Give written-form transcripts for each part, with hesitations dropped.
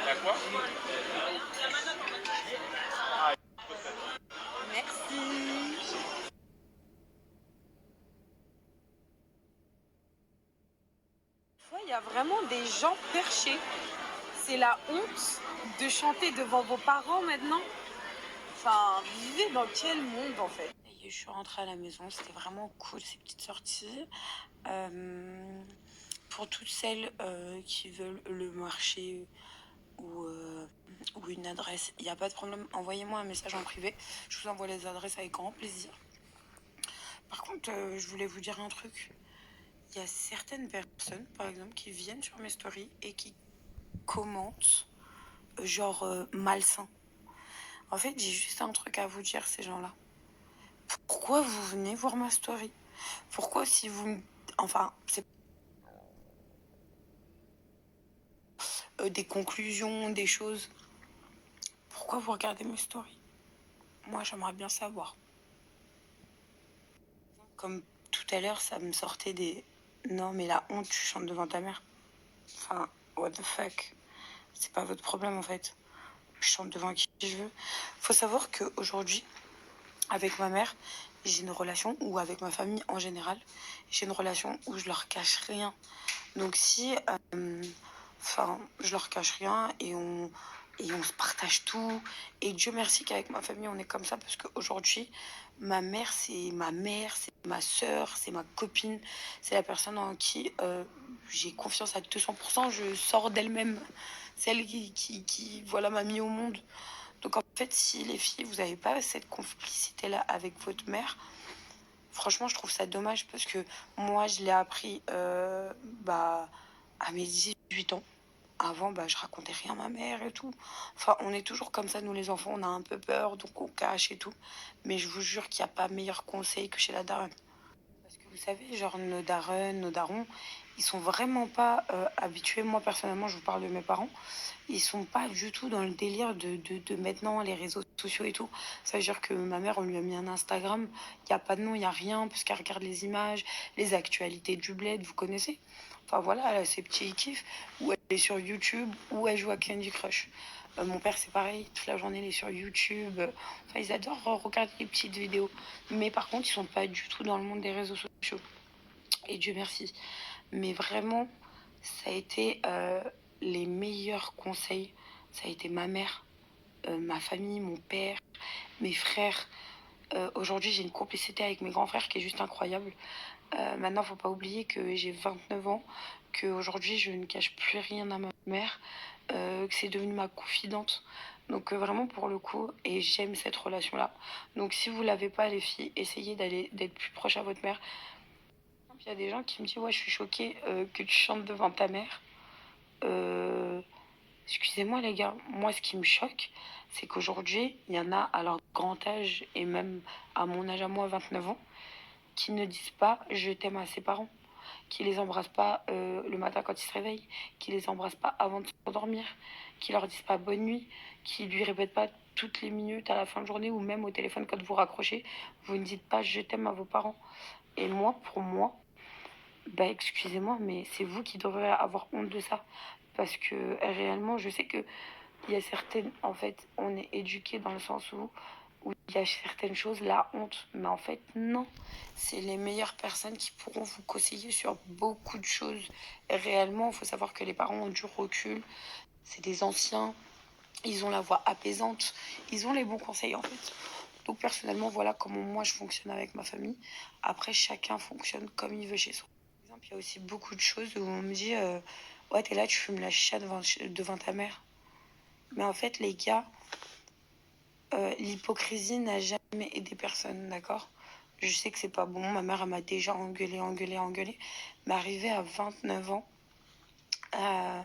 T'as quoi? Merci. Il y a vraiment des gens perchés. C'est la honte de chanter devant vos parents maintenant. Enfin, vous vivez dans quel monde en fait? Et je suis rentrée à la maison, c'était vraiment cool ces petites sorties. Pour toutes celles qui veulent le marché ou une adresse, il n'y a pas de problème, envoyez-moi un message en privé. Je vous envoie les adresses avec grand plaisir. Par contre, je voulais vous dire un truc. Il y a certaines personnes, par exemple, qui viennent sur mes stories et qui commentent genre malsain. En fait, j'ai juste un truc à vous dire, ces gens-là. Pourquoi vous venez voir ma story? Pourquoi si vous... Enfin, c'est des conclusions, des choses. Pourquoi vous regardez mes stories? Moi, j'aimerais bien savoir. Comme tout à l'heure, ça me sortait des... Non, mais la honte, tu chantes devant ta mère. Enfin, what the fuck? C'est pas votre problème, en fait. Je chante devant qui je veux. Faut savoir qu'aujourd'hui, avec ma mère, j'ai une relation, ou avec ma famille en général, j'ai une relation où je leur cache rien. Donc si, je leur cache rien et on se partage tout. Et Dieu merci qu'avec ma famille, on est comme ça parce qu'aujourd'hui, ma mère, c'est ma soeur, c'est ma copine, c'est la personne en qui j'ai confiance à 200%. Je sors d'elle-même, celle qui voilà, m'a mis au monde. Donc en fait, si les filles, vous n'avez pas cette complicité-là avec votre mère, franchement, je trouve ça dommage parce que moi, je l'ai appris à mes 18 ans. Avant, je racontais rien à ma mère et tout. Enfin, on est toujours comme ça, nous les enfants, on a un peu peur, donc on cache et tout. Mais je vous jure qu'il n'y a pas meilleur conseil que chez la daronne. Parce que vous savez, genre nos darons, nos darons, ils sont vraiment pas habitués. Moi, personnellement, je vous parle de mes parents. Ils sont pas du tout dans le délire de maintenant les réseaux sociaux et tout. Ça veut dire que ma mère, on lui a mis un Instagram. Il n'y a pas de nom, il n'y a rien, parce qu'elle regarde les images, les actualités du bled, vous connaissez. Enfin voilà, elle a ses petits kiffs. Ou elle est sur YouTube, ou elle joue à Candy Crush. Mon père, c'est pareil, toute la journée, il est sur YouTube. Enfin, ils adorent regarder les petites vidéos. Mais par contre, ils sont pas du tout dans le monde des réseaux sociaux. Et Dieu merci. Mais vraiment, ça a été les meilleurs conseils. Ça a été ma mère, ma famille, mon père, mes frères. Aujourd'hui, j'ai une complicité avec mes grands frères qui est juste incroyable. Maintenant, faut pas oublier que j'ai 29 ans, qu'aujourd'hui, je ne cache plus rien à ma mère, que c'est devenu ma confidente. Donc vraiment pour le coup, et j'aime cette relation-là. Donc si vous l'avez pas, les filles, essayez d'être plus proche à votre mère. Il y a des gens qui me disent, ouais, je suis choquée que tu chantes devant ta mère. Euh, Excusez-moi les gars, moi ce qui me choque, c'est qu'aujourd'hui, il y en a à leur grand âge, et même à mon âge à moi, 29 ans, qui ne disent pas je t'aime à ses parents, qui les embrassent pas le matin quand ils se réveillent, qui les embrassent pas avant de s'endormir, qui leur disent pas bonne nuit, qui lui répètent pas toutes les minutes à la fin de journée ou même au téléphone quand vous raccrochez, vous ne dites pas je t'aime à vos parents. Et moi, pour moi, excusez-moi, mais c'est vous qui devrez avoir honte de ça. Parce que réellement, je sais que il y a certaines, en fait, on est éduqué dans le sens où il y a certaines choses, la honte. Mais en fait, non. C'est les meilleures personnes qui pourront vous conseiller sur beaucoup de choses. Et réellement, il faut savoir que les parents ont du recul. C'est des anciens. Ils ont la voix apaisante. Ils ont les bons conseils, en fait. Donc, personnellement, voilà comment moi je fonctionne avec ma famille. Après, chacun fonctionne comme il veut chez soi. Par exemple, il y a aussi beaucoup de choses où on me dit ouais, t'es là, tu fumes la chicha devant ta mère. Mais en fait, les gars, l'hypocrisie n'a jamais aidé personne, d'accord? Je sais que c'est pas bon. Ma mère, elle m'a déjà engueulé. Mais arrivé à 29 ans, euh,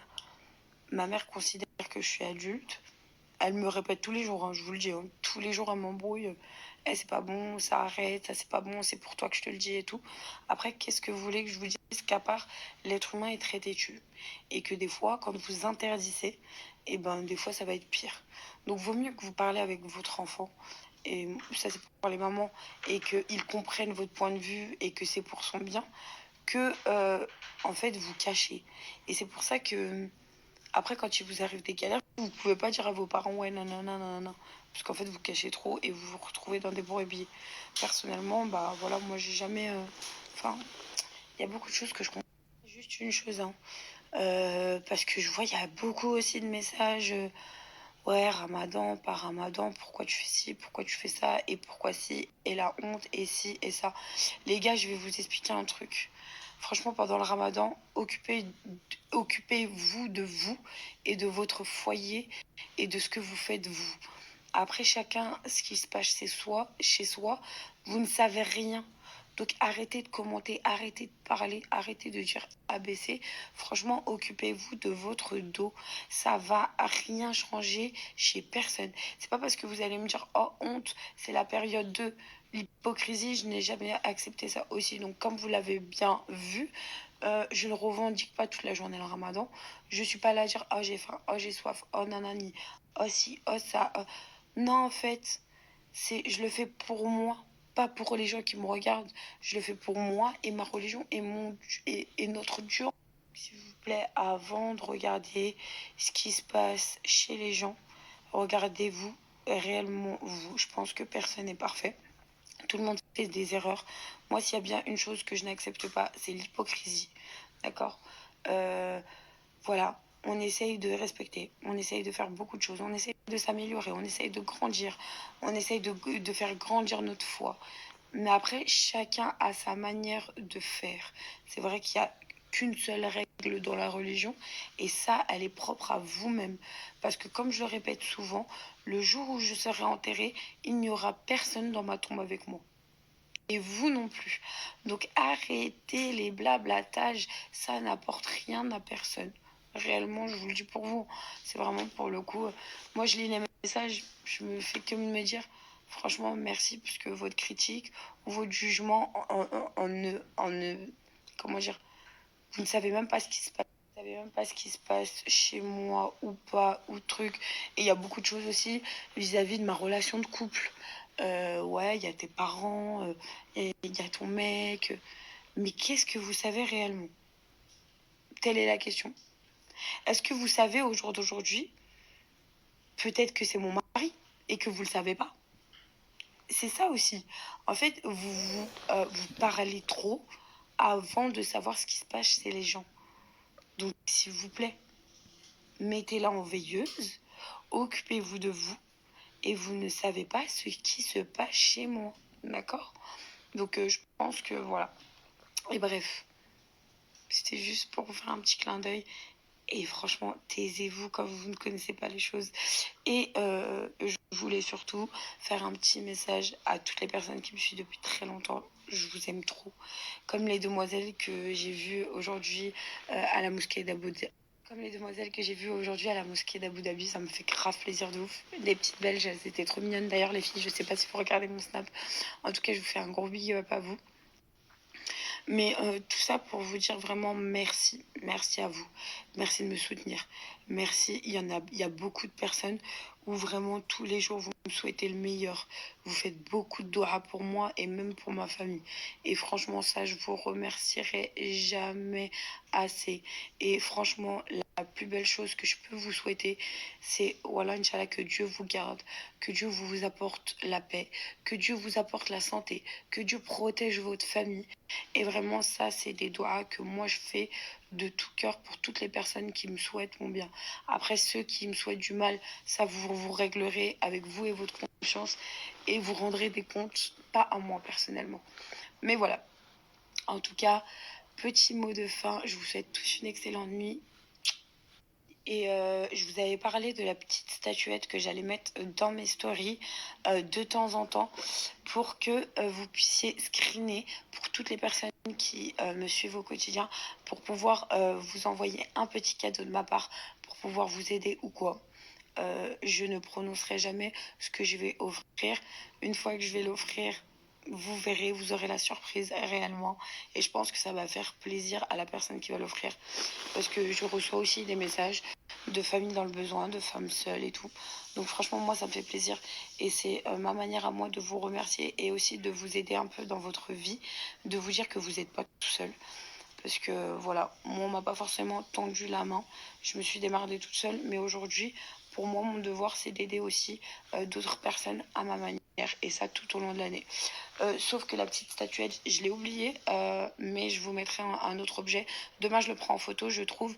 ma mère considère que je suis adulte. Elle me répète tous les jours, hein, je vous le dis. Hein, tous les jours, elle m'embrouille. Eh, c'est pas bon, ça arrête, ça c'est pas bon, c'est pour toi que je te le dis et tout. Après, qu'est-ce que vous voulez que je vous dise qu'à part l'être humain est très têtu et que des fois, quand vous interdisez, et ben des fois ça va être pire. Donc vaut mieux que vous parlez avec votre enfant, et ça c'est pour les mamans, et qu'ils comprennent votre point de vue et que c'est pour son bien, que en fait vous cachez. Et c'est pour ça que après, quand il vous arrive des galères, vous pouvez pas dire à vos parents ouais non non non non non, parce qu'en fait vous cachez trop et vous vous retrouvez dans des brouilles. Personnellement, bah voilà, moi j'ai jamais enfin, il y a beaucoup de choses que je comprends. Juste une chose, hein. Parce que je vois, il y a beaucoup aussi de messages. Ouais, Ramadan, pas Ramadan, pourquoi tu fais ci, pourquoi tu fais ça, et pourquoi ci, et la honte, et ci, et ça. Les gars, je vais vous expliquer un truc. Franchement, pendant le Ramadan, occupez-vous de vous et de votre foyer et de ce que vous faites vous. Après, chacun, ce qui se passe chez soi, vous ne savez rien. Donc arrêtez de commenter, arrêtez de parler, arrêtez de dire ABC. Franchement, occupez-vous de votre dos. Ça va rien changer chez personne. C'est pas parce que vous allez me dire oh honte, c'est la période de l'hypocrisie, je n'ai jamais accepté ça aussi. Donc comme vous l'avez bien vu, je ne revendique pas toute la journée le ramadan. Je suis pas là à dire oh j'ai faim, oh j'ai soif, oh nanani, oh si, oh ça. Non en fait, je le fais pour moi, pas pour les gens qui me regardent. Je le fais pour moi et ma religion et notre Dieu. S'il vous plaît, avant de regarder ce qui se passe chez les gens, regardez-vous réellement vous. Je pense que personne n'est parfait. Tout le monde fait des erreurs. Moi, s'il y a bien une chose que je n'accepte pas, c'est l'hypocrisie. D'accord. Euh, voilà, on essaye de respecter, on essaye de faire beaucoup de choses, on essaye de s'améliorer, on essaye de grandir, on essaye de faire grandir notre foi. Mais après, chacun a sa manière de faire. C'est vrai qu'il n'y a qu'une seule règle dans la religion, et ça, elle est propre à vous-même. Parce que comme je le répète souvent, le jour où je serai enterrée, il n'y aura personne dans ma tombe avec moi. Et vous non plus. Donc arrêtez les blablatages, ça n'apporte rien à personne. Réellement, je vous le dis pour vous. C'est vraiment pour le coup. Moi, je lis les messages, je me fais que me dire, franchement, merci, puisque votre critique ou votre jugement comment dire, vous ne savez même pas ce qui se passe. Vous ne savez même pas ce qui se passe chez moi ou pas, ou truc. Et il y a beaucoup de choses aussi vis-à-vis de ma relation de couple. Ouais, il y a tes parents, il y a ton mec. Mais qu'est-ce que vous savez réellement? Telle est la question. Est-ce que vous savez au jour d'aujourd'hui, peut-être que c'est mon mari et que vous ne le savez pas? C'est ça aussi. En fait, vous parlez trop avant de savoir ce qui se passe chez les gens. Donc, s'il vous plaît, mettez-la en veilleuse, occupez-vous de vous, et vous ne savez pas ce qui se passe chez moi. D'accord? Donc, je pense que voilà. Et bref, c'était juste pour vous faire un petit clin d'œil. Et franchement, taisez-vous quand vous ne connaissez pas les choses. Et je voulais surtout faire un petit message à toutes les personnes qui me suivent depuis très longtemps. Je vous aime trop. Comme les demoiselles que j'ai vues aujourd'hui à la mosquée d'Abu Dhabi. Comme les demoiselles que j'ai vues aujourd'hui à la mosquée d'Abu Dhabi, ça me fait grave plaisir de ouf. Les petites belges, elles étaient trop mignonnes. D'ailleurs, les filles, je sais pas si vous regardez mon snap. En tout cas, je vous fais un gros big up à vous. Mais tout ça pour vous dire vraiment merci. Merci à vous. Merci de me soutenir. Merci. Il y a beaucoup de personnes où vraiment tous les jours vous me souhaitez le meilleur. Vous faites beaucoup de doigts pour moi et même pour ma famille. Et franchement, ça, je vous remercierai jamais assez. Et franchement, la plus belle chose que je peux vous souhaiter, c'est, voilà, Inch'Allah, que Dieu vous garde, que Dieu vous apporte la paix, que Dieu vous apporte la santé, que Dieu protège votre famille. Et vraiment, ça, c'est des doigts que moi, je fais de tout cœur pour toutes les personnes qui me souhaitent mon bien. Après, ceux qui me souhaitent du mal, ça, vous réglerez avec vous et votre conscience et vous rendrez des comptes, pas à moi personnellement. Mais voilà. En tout cas, petit mot de fin, je vous souhaite tous une excellente nuit. Et je vous avais parlé de la petite statuette que j'allais mettre dans mes stories de temps en temps pour que vous puissiez screener pour toutes les personnes qui me suivent au quotidien pour pouvoir vous envoyer un petit cadeau de ma part pour pouvoir vous aider ou quoi. Je ne prononcerai jamais ce que je vais offrir. Une fois que je vais l'offrir, vous verrez, vous aurez la surprise réellement. Et je pense que ça va faire plaisir à la personne qui va l'offrir. Parce que je reçois aussi des messages de familles dans le besoin, de femmes seules et tout. Donc franchement, moi, ça me fait plaisir. Et c'est ma manière à moi de vous remercier et aussi de vous aider un peu dans votre vie, de vous dire que vous n'êtes pas tout seul. Parce que voilà, moi, on m'a pas forcément tendu la main. Je me suis démerdée toute seule. Mais aujourd'hui, pour moi, mon devoir, c'est d'aider aussi d'autres personnes à ma manière. Et ça tout au long de l'année. Sauf que la petite statuette, je l'ai oubliée. Mais je vous mettrai un autre objet. Demain, je le prends en photo, je trouve.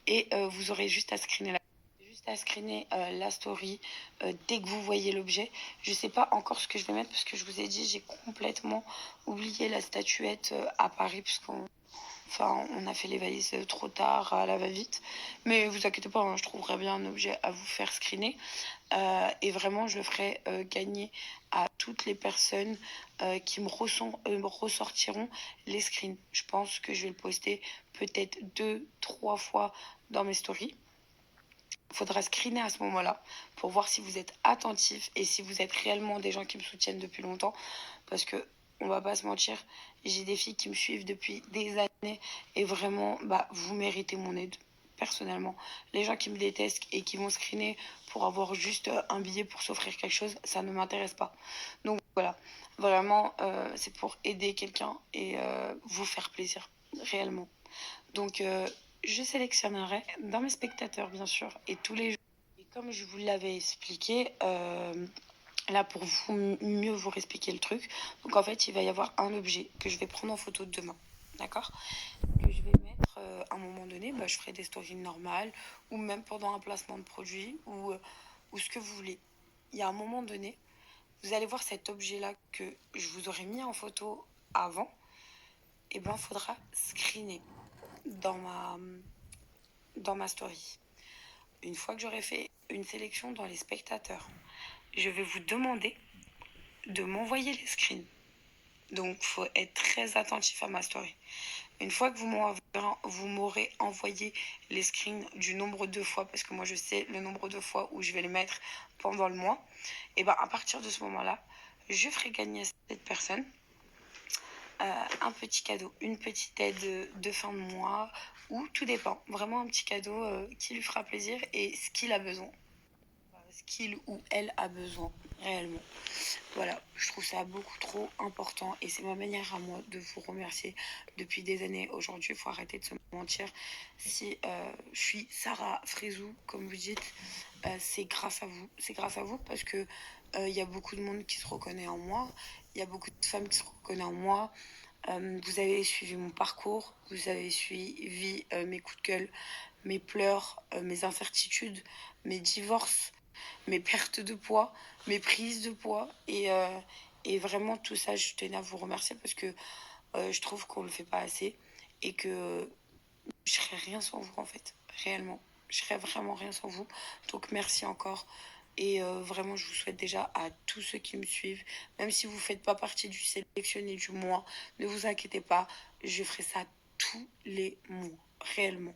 Et vous aurez juste à screener la story dès que vous voyez l'objet. Je sais pas encore ce que je vais mettre parce que je vous ai dit j'ai complètement oublié la statuette à Paris puisqu'on on a fait les valises trop tard à la va-vite. Mais vous inquiétez pas, hein, je trouverai bien un objet à vous faire screener. Et vraiment, je le ferai gagner à toutes les personnes qui me ressortiront les screens. Je pense que je vais le poster peut-être 2, 3 fois dans mes stories. Il faudra screener à ce moment-là pour voir si vous êtes attentif et si vous êtes réellement des gens qui me soutiennent depuis longtemps. Parce que, on va pas se mentir, j'ai des filles qui me suivent depuis des années et vraiment, bah, vous méritez mon aide. Personnellement, les gens qui me détestent et qui vont screener pour avoir juste un billet pour s'offrir quelque chose, ça ne m'intéresse pas. Donc voilà, vraiment, c'est pour aider quelqu'un et vous faire plaisir, réellement. Donc, je sélectionnerai dans mes spectateurs, bien sûr, et tous les jours. Et comme je vous l'avais expliqué, là, pour mieux vous expliquer le truc, donc en fait, il va y avoir un objet que je vais prendre en photo demain, d'accord? Que je vais mettre à un moment donné, bah, je ferai des stories normales, ou même pendant un placement de produit, ou ce que vous voulez. Il y a un moment donné, vous allez voir cet objet-là que je vous aurais mis en photo avant, et ben, il faudra screener dans ma story. Une fois que j'aurai fait une sélection dans les spectateurs, je vais vous demander de m'envoyer les screens. Donc, il faut être très attentif à ma story. Une fois que vous m'aurez envoyé les screens du nombre de fois, parce que moi je sais le nombre de fois où je vais les mettre pendant le mois, et ben à partir de ce moment-là, je ferai gagner à cette personne un petit cadeau, une petite aide de fin de mois, ou tout dépend. Vraiment un petit cadeau qui lui fera plaisir et ce qu'il a besoin. Ce qu'il ou elle a besoin réellement. Voilà, je trouve ça beaucoup trop important et c'est ma manière à moi de vous remercier depuis des années. Aujourd'hui, il faut arrêter de se mentir. Si je suis Sarah Frézou, comme vous dites, c'est grâce à vous. C'est grâce à vous parce que il y a beaucoup de monde qui se reconnaît en moi. Il y a beaucoup de femmes qui se reconnaissent en moi. Vous avez suivi mon parcours, vous avez suivi mes coups de gueule, mes pleurs, mes incertitudes, mes divorces, mes pertes de poids, mes prises de poids. Et vraiment, tout ça, je tenais à vous remercier parce que je trouve qu'on ne le fait pas assez et que je serais rien sans vous, en fait, réellement. Je serais vraiment rien sans vous. Donc, merci encore. Et vraiment, je vous souhaite déjà à tous ceux qui me suivent, même si vous ne faites pas partie du sélectionné du mois, ne vous inquiétez pas, je ferai ça tous les mois, réellement.